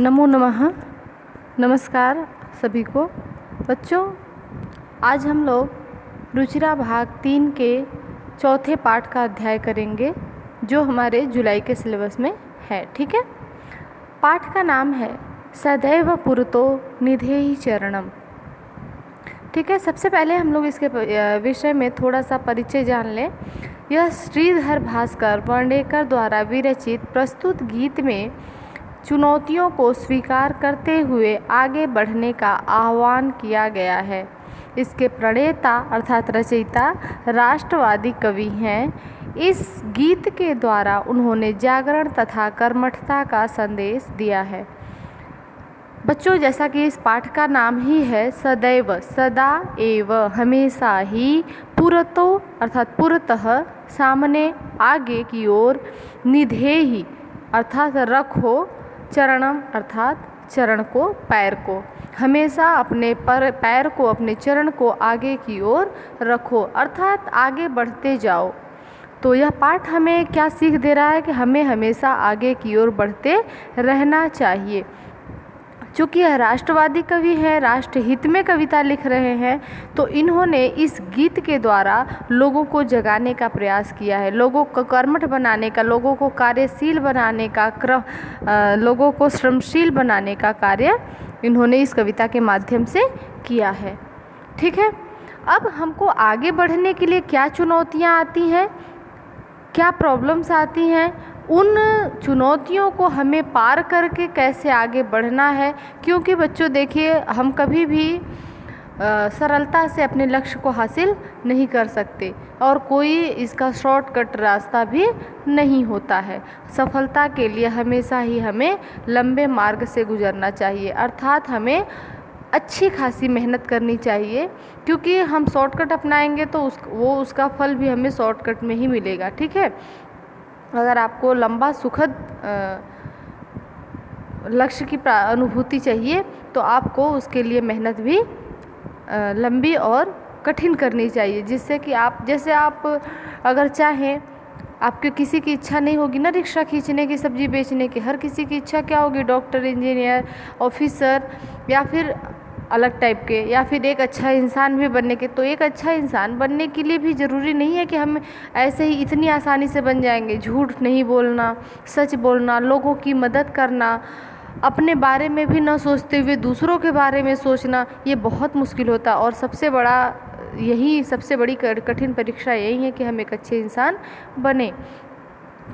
नमो नमः। नमस्कार सभी को। बच्चों, आज हम लोग रुचिरा भाग 3 के चौथे पाठ का अध्याय करेंगे जो हमारे जुलाई के सिलेबस में है। ठीक है। पाठ का नाम है सदैव पुरतो निधेहि चरणम। ठीक है। सबसे पहले हम लोग इसके विषय में थोड़ा सा परिचय जान लें। यह श्रीधर भास्कर वर्णेकर द्वारा विरचित प्रस्तुत गीत में चुनौतियों को स्वीकार करते हुए आगे बढ़ने का आह्वान किया गया है। इसके प्रणेता अर्थात रचयिता राष्ट्रवादी कवि हैं। इस गीत के द्वारा उन्होंने जागरण तथा कर्मठता का संदेश दिया है। बच्चों, जैसा कि इस पाठ का नाम ही है सदैव, सदा एव, हमेशा ही, पुरतो अर्थात पुरतः, सामने आगे की ओर, निधेहि अर्थात रखो, चरणम अर्थात चरण को, पैर को, हमेशा अपने पैर को, अपने चरण को आगे की ओर रखो अर्थात आगे बढ़ते जाओ। तो यह पाठ हमें क्या सीख दे रहा है कि हमें हमेशा आगे की ओर बढ़ते रहना चाहिए। चूँकि यह राष्ट्रवादी कवि हैं, राष्ट्रहित में कविता लिख रहे हैं, तो इन्होंने इस गीत के द्वारा लोगों को जगाने का प्रयास किया है, लोगों को कर्मठ बनाने का, लोगों को कार्यशील बनाने का, लोगों को श्रमशील बनाने का कार्य इन्होंने इस कविता के माध्यम से किया है। ठीक है। अब हमको आगे बढ़ने के लिए क्या चुनौतियाँ आती हैं, क्या प्रॉब्लम्स आती हैं, उन चुनौतियों को हमें पार करके कैसे आगे बढ़ना है। क्योंकि बच्चों देखिए, हम कभी भी सरलता से अपने लक्ष्य को हासिल नहीं कर सकते और कोई इसका शॉर्टकट रास्ता भी नहीं होता है। सफलता के लिए हमेशा ही हमें लंबे मार्ग से गुजरना चाहिए, अर्थात हमें अच्छी खासी मेहनत करनी चाहिए। क्योंकि हम शॉर्टकट अपनाएंगे तो उसका फल भी हमें शॉर्टकट में ही मिलेगा। ठीक है। अगर आपको लंबा सुखद लक्ष्य की अनुभूति चाहिए तो आपको उसके लिए मेहनत भी लंबी और कठिन करनी चाहिए, जिससे कि आप अगर चाहें, आपके किसी की इच्छा नहीं होगी ना रिक्शा खींचने की, सब्जी बेचने की। हर किसी की इच्छा क्या होगी, डॉक्टर, इंजीनियर, ऑफिसर या फिर अलग टाइप के, या फिर एक अच्छा इंसान भी बनने के। तो एक अच्छा इंसान बनने के लिए भी ज़रूरी नहीं है कि हम ऐसे ही इतनी आसानी से बन जाएंगे। झूठ नहीं बोलना, सच बोलना, लोगों की मदद करना, अपने बारे में भी न सोचते हुए दूसरों के बारे में सोचना, ये बहुत मुश्किल होता है। और सबसे बड़ी कठिन परीक्षा यही है कि हम एक अच्छे इंसान बने।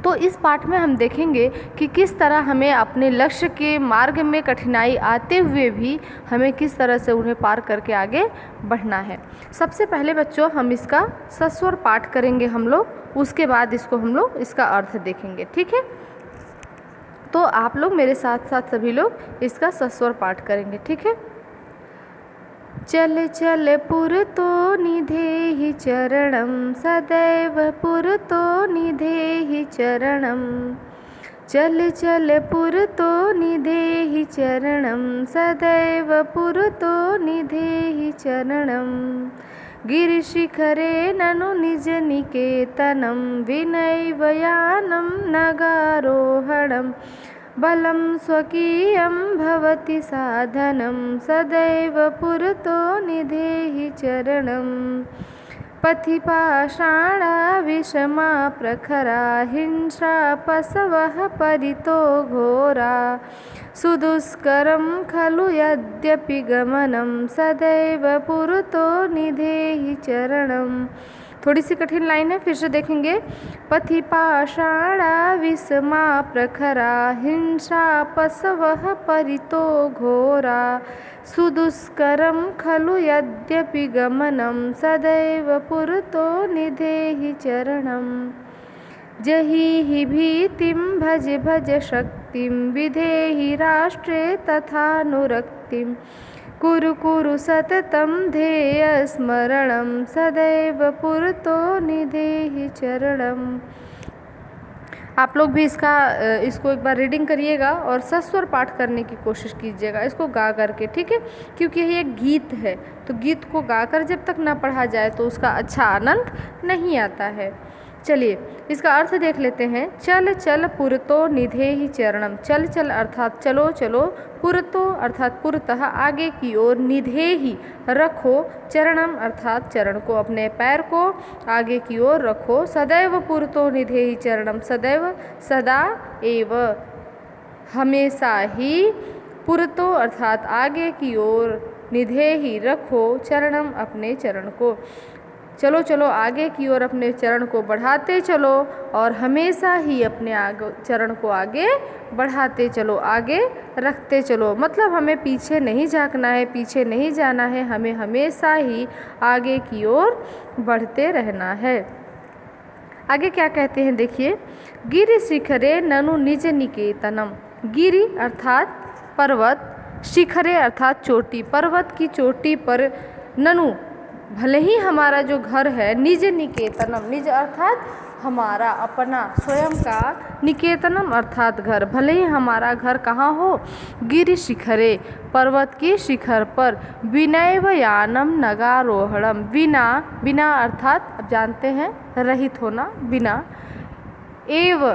तो इस पाठ में हम देखेंगे कि किस तरह हमें अपने लक्ष्य के मार्ग में कठिनाई आते हुए भी हमें किस तरह से उन्हें पार करके आगे बढ़ना है। सबसे पहले बच्चों, हम इसका सस्वर पाठ करेंगे हम लोग, उसके बाद हम लोग इसका अर्थ देखेंगे। ठीक है। तो आप लोग मेरे साथ साथ सभी लोग इसका सस्वर पाठ करेंगे। ठीक है। चल चल पुरतो निधेहि चरणम, सदैव पुरतो निधेहि चरणम। चल चल पुरतो निधेहि चरणम, सदैव पुरतो निधेहि चरणम। गिरिशिखरे ननु निज निकेतनं, विनैव यानं नगारोहणम्। बलं स्वकीयं भवति साधनं, सदैव पुरतो निधेहि चरणं। पथि पाषाणा विषमा प्रखरा, हिंसा पशवः परितो घोरा। सुदुष्करं खलु यद्यपि गमनं, सदैव पुरतो निधेहि चरणं। थोड़ी सी कठिन लाइन है, फिर से देखेंगे। पथि पाषाणा विषमा प्रखरा, हिंसा पशवः परितो घोरा। सुदुष्करं खलु यद्यपि गमनं, सदैव पुरतो निधेहि चरणं। जहि भीतिं भज भज शक्तिं, विधेहि राष्ट्रे तथानुरक्तिं। कुरु कुरु सततं ध्येय स्मरणं, सदैव पुरतो निधेहि चरणं। आप लोग भी इसको एक बार रीडिंग करिएगा और सस्वर पाठ करने की कोशिश कीजिएगा, इसको गा करके। ठीक है। क्योंकि ये एक गीत है, तो गीत को गाकर जब तक ना पढ़ा जाए तो उसका अच्छा आनंद नहीं आता है। चलिए इसका अर्थ देख लेते हैं। चल चल पुरतो निधेहि चरणम, चल चल अर्थात चलो चलो, पुरतो अर्थात पुरतः आगे की ओर, निधेहि रखो, चरणम अर्थात चरण को, अपने पैर को आगे की ओर रखो। सदैव पुरतो निधेहि चरणम, सदैव सदा एव हमेशा ही, पुरतो अर्थात आगे की ओर, निधेहि रखो, चरणम अपने चरण को। चलो चलो आगे की ओर अपने चरण को बढ़ाते चलो और हमेशा ही अपने चरण को आगे बढ़ाते चलो, आगे रखते चलो। मतलब हमें पीछे नहीं झांकना है, पीछे नहीं जाना है, हमें हमेशा ही आगे की ओर बढ़ते रहना है। आगे क्या कहते हैं देखिए, गिरि शिखरे ननु निज निकेतनम, गिरि अर्थात पर्वत, शिखरे अर्थात चोटी, पर्वत की चोटी पर, ननु भले ही हमारा जो घर है, निज निकेतनम, निज अर्थात हमारा अपना स्वयं का, निकेतनम अर्थात घर, भले ही हमारा घर कहाँ हो, गिरि शिखरे पर्वत की शिखर पर, विनैव यानम नगारोहणम, बिना, बिना अर्थात अब जानते हैं रहित होना, बिना, एव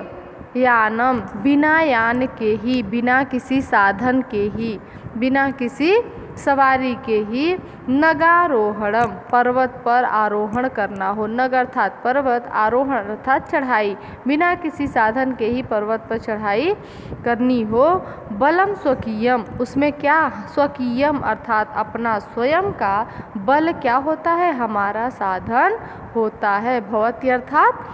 यानम बिना यान के ही, बिना किसी साधन के ही, बिना किसी सवारी के ही, नगारोहणम पर्वत पर आरोहण करना हो, नग अर्थात पर्वत, आरोहण अर्थात चढ़ाई, बिना किसी साधन के ही पर्वत पर चढ़ाई करनी हो। बलम स्वकीयम, उसमें क्या, स्वकीयम अर्थात अपना स्वयं का, बल क्या होता है, हमारा साधन होता है, भवति अर्थात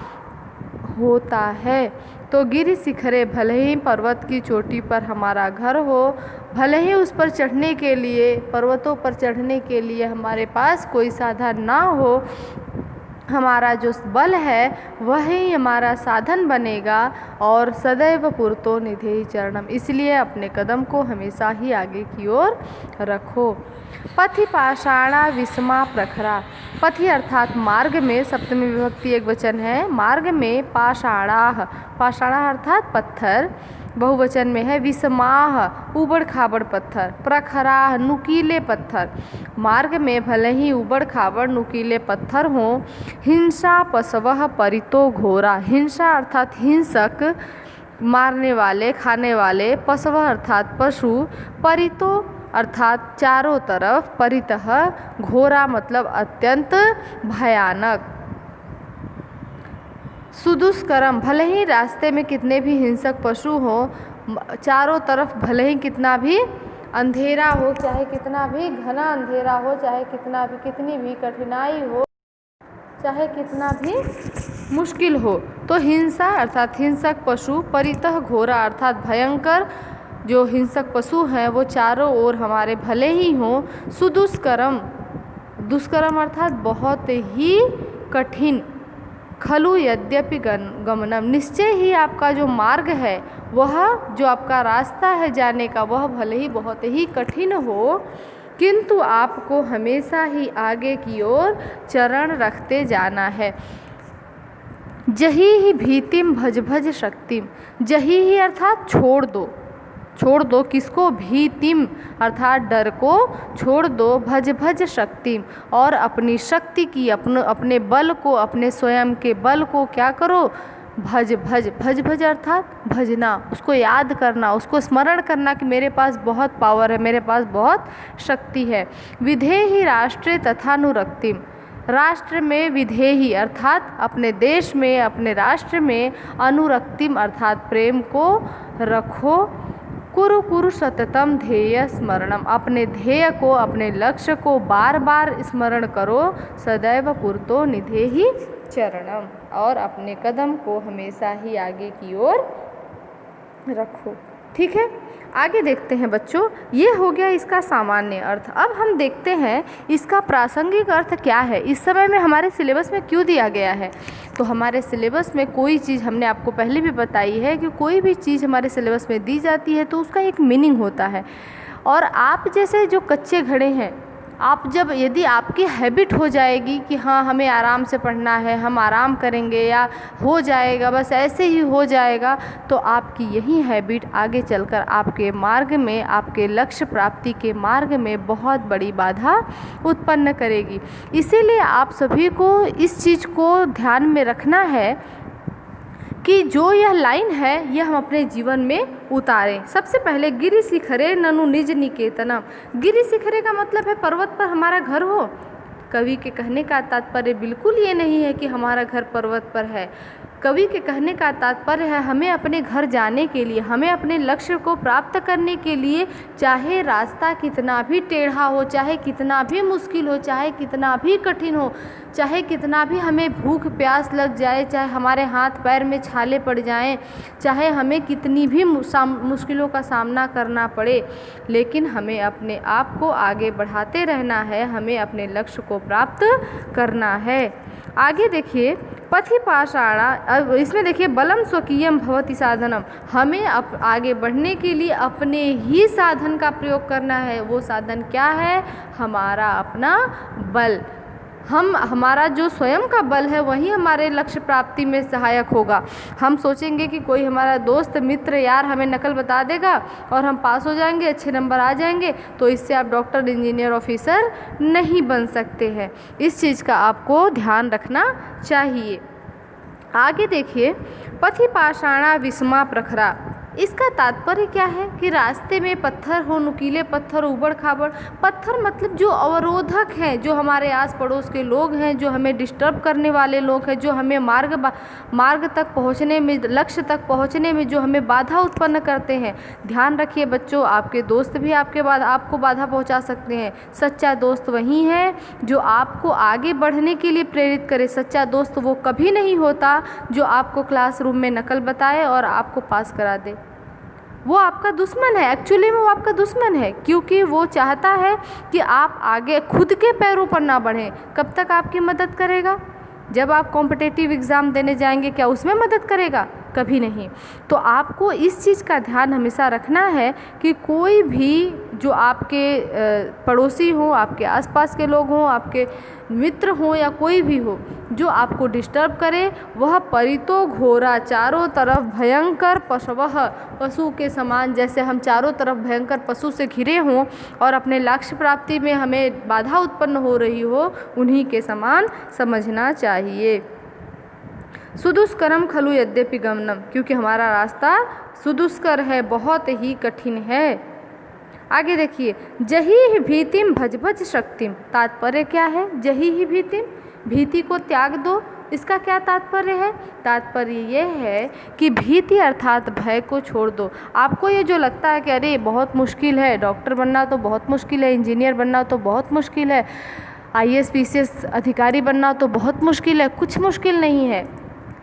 होता है। तो गिरि शिखरे, भले ही पर्वत की चोटी पर हमारा घर हो, भले ही उस पर चढ़ने के लिए, पर्वतों पर चढ़ने के लिए हमारे पास कोई साधन ना हो, हमारा जो बल है वही हमारा साधन बनेगा। और सदैव पुरतो निधेहि चरणम, इसलिए अपने कदम को हमेशा ही आगे की ओर रखो। पथि पाषाणा विषमा प्रखरा, पथि अर्थात मार्ग में, सप्तमी विभक्ति एक वचन है, मार्ग में, पाषाणाः, पाषाणा अर्थात पत्थर, बहुवचन में है, विषमाः उबड़ खाबड़ पत्थर, प्रखराः नुकीले पत्थर, मार्ग में भले ही उबड़ खाबड़ नुकीले पत्थर हों। हिंसा पशवः परितो घोरा, हिंसा अर्थात हिंसक, मारने वाले, खाने वाले, पशवः अर्थात पशु, परितो अर्थात चारों तरफ, परितः घोरा मतलब अत्यंत भयानक। सुदुष्करम, भले ही रास्ते में कितने भी हिंसक पशु हों, चारों तरफ भले ही कितना भी अंधेरा हो, चाहे कितना भी घना अंधेरा हो, चाहे कितनी भी कठिनाई हो, चाहे कितना भी मुश्किल हो, तो हिंसा अर्थात हिंसक पशु, परितः घोरा अर्थात भयंकर जो हिंसक पशु हैं वो चारों ओर हमारे भले ही हों। सुदुष्करम, दुष्कर्म अर्थात बहुत ही कठिन, खलु यद्यपि गमनम, निश्चय ही आपका जो मार्ग है, वह जो आपका रास्ता है जाने का, वह भले ही बहुत ही कठिन हो, किंतु आपको हमेशा ही आगे की ओर चरण रखते जाना है। जही ही भीतिम भज भज शक्तिम, जही ही अर्थात छोड़ दो, छोड़ दो किसको, भीतिम अर्थात डर को छोड़ दो, भज भज शक्तिम और अपनी शक्ति की, अपने बल को, अपने स्वयं के बल को क्या करो, भज भज, भज भज अर्थात भजना, उसको याद करना, उसको स्मरण करना कि मेरे पास बहुत पावर है, मेरे पास बहुत शक्ति है। विधेहि राष्ट्रे तथानुरक्तिम, राष्ट्र में विधेहि अर्थात अपने देश में, अपने राष्ट्र में, अनुरक्तिम अर्थात प्रेम को रखो। कुरु कुरु सततम ध्येय स्मरणम, अपने ध्येय को, अपने लक्ष्य को बार बार स्मरण करो। सदैव पुरतो निधेहि चरणम, और अपने कदम को हमेशा ही आगे की ओर रखो। ठीक है, आगे देखते हैं बच्चों, ये हो गया इसका सामान्य अर्थ। अब हम देखते हैं इसका प्रासंगिक अर्थ क्या है, इस समय में हमारे सिलेबस में क्यों दिया गया है। तो हमारे सिलेबस में कोई चीज़, हमने आपको पहले भी बताई है कि कोई भी चीज़ हमारे सिलेबस में दी जाती है तो उसका एक मीनिंग होता है। और आप जैसे जो कच्चे घड़े हैं, यदि आपकी हैबिट हो जाएगी कि हाँ हमें आराम से पढ़ना है, हम आराम करेंगे या हो जाएगा, बस ऐसे ही हो जाएगा, तो आपकी यही हैबिट आगे चलकर आपके मार्ग में, आपके लक्ष्य प्राप्ति के मार्ग में बहुत बड़ी बाधा उत्पन्न करेगी। इसीलिए आप सभी को इस चीज़ को ध्यान में रखना है कि जो यह लाइन है यह हम अपने जीवन में उतारें। सबसे पहले गिरि शिखरे ननु निज निकेतनम। गिरि शिखरे का मतलब है पर्वत पर हमारा घर हो। कवि के कहने का तात्पर्य बिल्कुल ये नहीं है कि हमारा घर पर्वत पर है। कवि के कहने का तात्पर्य है हमें अपने घर जाने के लिए, हमें अपने लक्ष्य को प्राप्त करने के लिए, चाहे रास्ता कितना भी टेढ़ा हो, चाहे कितना भी मुश्किल हो, चाहे कितना भी कठिन हो, चाहे कितना भी हमें भूख प्यास लग जाए, चाहे हमारे हाथ पैर में छाले पड़ जाएं, चाहे हमें कितनी भी मुश्किलों का सामना करना पड़े, लेकिन हमें अपने आप को आगे बढ़ाते रहना है, हमें अपने लक्ष्य को प्राप्त करना है। आगे देखिए पथि पाषाणा, इसमें देखिए बलम स्वकीयम भवति साधनम। हमें आगे बढ़ने के लिए अपने ही साधन का प्रयोग करना है। वो साधन क्या है? हमारा अपना बल। हमारा जो स्वयं का बल है वही हमारे लक्ष्य प्राप्ति में सहायक होगा। हम सोचेंगे कि कोई हमारा दोस्त मित्र यार हमें नकल बता देगा और हम पास हो जाएंगे, अच्छे नंबर आ जाएंगे, तो इससे आप डॉक्टर, इंजीनियर, ऑफिसर नहीं बन सकते हैं। इस चीज़ का आपको ध्यान रखना चाहिए। आगे देखिए पथि पाषाणा विस्मा प्रखरा। इसका तात्पर्य क्या है कि रास्ते में पत्थर हो, नुकीले पत्थर, उबड़ खाबड़ पत्थर, मतलब जो अवरोधक हैं, जो हमारे आस पड़ोस के लोग हैं, जो हमें डिस्टर्ब करने वाले लोग हैं, जो हमें मार्ग तक पहुंचने में, लक्ष्य तक पहुंचने में जो हमें बाधा उत्पन्न करते हैं। ध्यान रखिए बच्चों, आपके दोस्त भी आपको बाधा पहुंचा सकते हैं। सच्चा दोस्त वही है जो आपको आगे बढ़ने के लिए प्रेरित करे। सच्चा दोस्त वो कभी नहीं होता जो आपको क्लासरूम में नकल बताए और आपको पास करा दे। वो आपका दुश्मन है, एक्चुअली में वो आपका दुश्मन है, क्योंकि वो चाहता है कि आप आगे खुद के पैरों पर ना बढ़ें। कब तक आपकी मदद करेगा? जब आप कॉम्पिटिटिव एग्ज़ाम देने जाएंगे, क्या उसमें मदद करेगा? कभी नहीं। तो आपको इस चीज़ का ध्यान हमेशा रखना है कि कोई भी जो आपके पड़ोसी हो, आपके आसपास के लोग हों, आपके मित्र हों या कोई भी हो जो आपको डिस्टर्ब करे, वह परितो घोरा, चारों तरफ भयंकर पशवः, पशु के समान, जैसे हम चारों तरफ भयंकर पशु से घिरे हों और अपने लक्ष्य प्राप्ति में हमें बाधा उत्पन्न हो रही हो, उन्हीं के समान समझना चाहिए। सुदुष्करम खलु यद्यपि गमनम, क्योंकि हमारा रास्ता सुदुष्कर है, बहुत ही कठिन है। आगे देखिए जही ही भीतिम भज भज शक्तिम। तात्पर्य क्या है? जही ही भीतिम, भीति को त्याग दो। इसका क्या तात्पर्य है? तात्पर्य ये है कि भीति अर्थात भय को छोड़ दो। आपको ये जो लगता है कि अरे बहुत मुश्किल है, डॉक्टर बनना तो बहुत मुश्किल है, इंजीनियर बनना तो बहुत मुश्किल है, IAS PCS अधिकारी बनना तो बहुत मुश्किल है, कुछ मुश्किल नहीं है।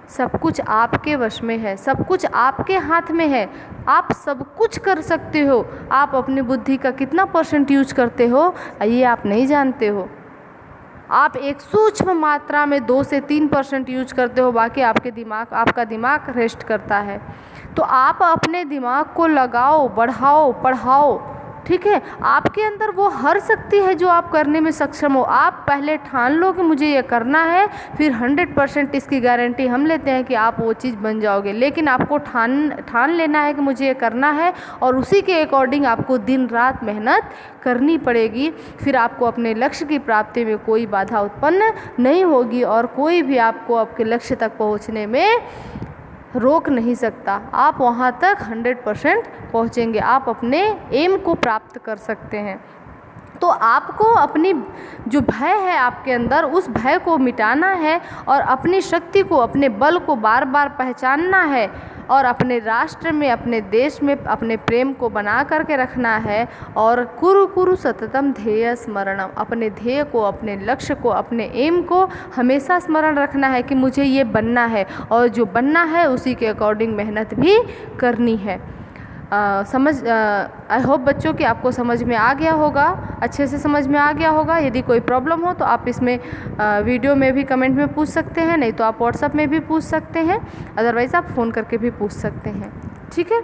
सब कुछ आपके वश में है, सब कुछ आपके हाथ में है, आप सब कुछ कर सकते हो। आप अपनी बुद्धि का कितना % यूज करते हो ये आप नहीं जानते हो। आप एक सूक्ष्म मात्रा में 2 से 3% यूज करते हो, बाकी आपका दिमाग रेस्ट करता है। तो आप अपने दिमाग को लगाओ, बढ़ाओ, पढ़ाओ, ठीक है। आपके अंदर वो हर शक्ति है जो आप करने में सक्षम हो। आप पहले ठान लो कि मुझे ये करना है, फिर 100% इसकी गारंटी हम लेते हैं कि आप वो चीज़ बन जाओगे। लेकिन आपको ठान लेना है कि मुझे ये करना है और उसी के अकॉर्डिंग आपको दिन रात मेहनत करनी पड़ेगी। फिर आपको अपने लक्ष्य की प्राप्ति में कोई बाधा उत्पन्न नहीं होगी और कोई भी आपको आपके लक्ष्य तक पहुँचने में रोक नहीं सकता। आप वहाँ तक 100% पहुँचेंगे, आप अपने एम को प्राप्त कर सकते हैं। तो आपको अपनी जो भय है आपके अंदर, उस भय को मिटाना है और अपनी शक्ति को, अपने बल को बार बार पहचानना है और अपने राष्ट्र में, अपने देश में अपने प्रेम को बना करके रखना है। और कुरु कुरु सततम ध्येय स्मरणम, अपने ध्येय को, अपने लक्ष्य को, अपने एम को हमेशा स्मरण रखना है कि मुझे ये बनना है और जो बनना है उसी के अकॉर्डिंग मेहनत भी करनी है। आई होप बच्चों कि आपको समझ में आ गया होगा, अच्छे से समझ में आ गया होगा। यदि कोई प्रॉब्लम हो तो आप इसमें वीडियो में भी कमेंट में पूछ सकते हैं, नहीं तो आप व्हाट्सएप में भी पूछ सकते हैं, अदरवाइज़ आप फ़ोन करके भी पूछ सकते हैं। ठीक है।